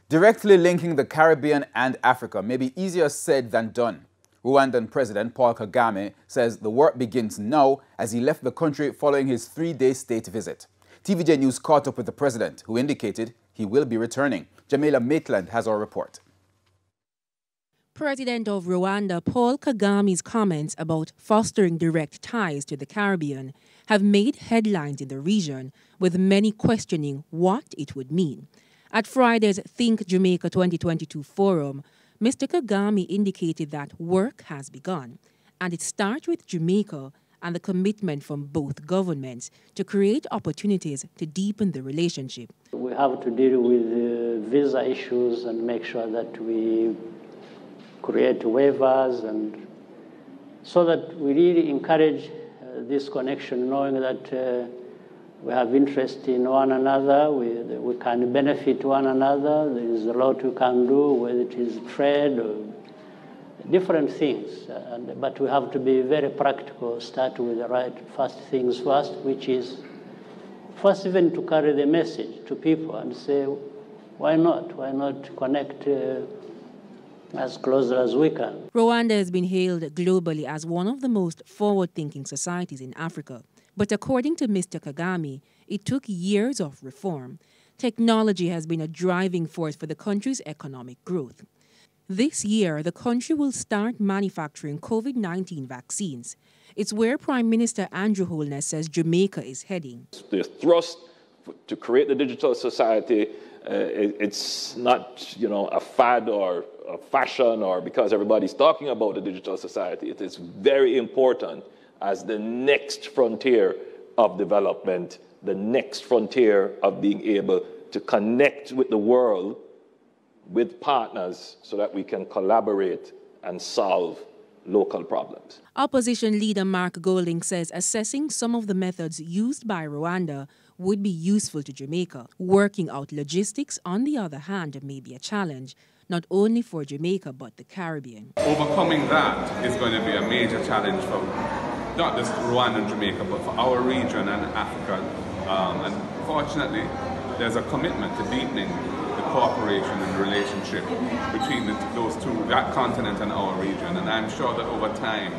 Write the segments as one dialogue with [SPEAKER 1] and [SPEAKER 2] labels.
[SPEAKER 1] Directly linking the Caribbean and Africa may be easier said than done. Rwandan President Paul Kagame says the work begins now as he left the country following his 3-day state visit. TVJ News caught up with the president, who indicated he will be returning. Jamaica Maitland has our report.
[SPEAKER 2] President of Rwanda Paul Kagame's comments about fostering direct ties to the Caribbean have made headlines in the region, with many questioning what it would mean. At Friday's Think Jamaica 2022 forum, Mr. Kagame indicated that work has begun, and it starts with Jamaica and the commitment from both governments to create opportunities to deepen the relationship.
[SPEAKER 3] We have to deal with visa issues and make sure that we create waivers, and so that we really encourage this connection, knowing that we have interest in one another, we can benefit one another. There is a lot we can do, whether it is trade or different things. But we have to be very practical, start with the right first things first, which is first even to carry the message to people and say, why not? Why not connect as close as we can?
[SPEAKER 2] Rwanda has been hailed globally as one of the most forward-thinking societies in Africa. But according to Mr. Kagame, it took years of reform. Technology has been a driving force for the country's economic growth. This year, the country will start manufacturing COVID-19 vaccines. It's where Prime Minister Andrew Holness says Jamaica is heading.
[SPEAKER 4] The thrust to create the digital society, it's not, a fad or a fashion or because everybody's talking about the digital society. It is very important as the next frontier of development, the next frontier of being able to connect with the world, with partners, so that we can collaborate and solve local problems.
[SPEAKER 2] Opposition leader Mark Golding says assessing some of the methods used by Rwanda would be useful to Jamaica. Working out logistics, on the other hand, may be a challenge, not only for Jamaica but the Caribbean.
[SPEAKER 5] Overcoming that is going to be a major challenge for not just Rwanda and Jamaica, but for our region and Africa. And fortunately, there's a commitment to deepening the cooperation and relationship between those two, that continent and our region. And I'm sure that over time,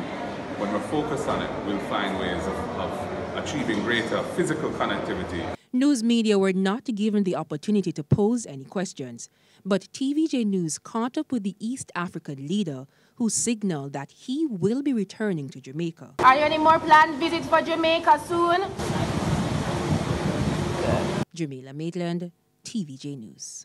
[SPEAKER 5] when we're focused on it, we'll find ways of achieving greater physical connectivity.
[SPEAKER 2] News media were not given the opportunity to pose any questions, but TVJ News caught up with the East African leader who signaled that he will be returning to Jamaica.
[SPEAKER 6] Are there any more planned visits for Jamaica soon?
[SPEAKER 2] Jamaica Maitland, TVJ News.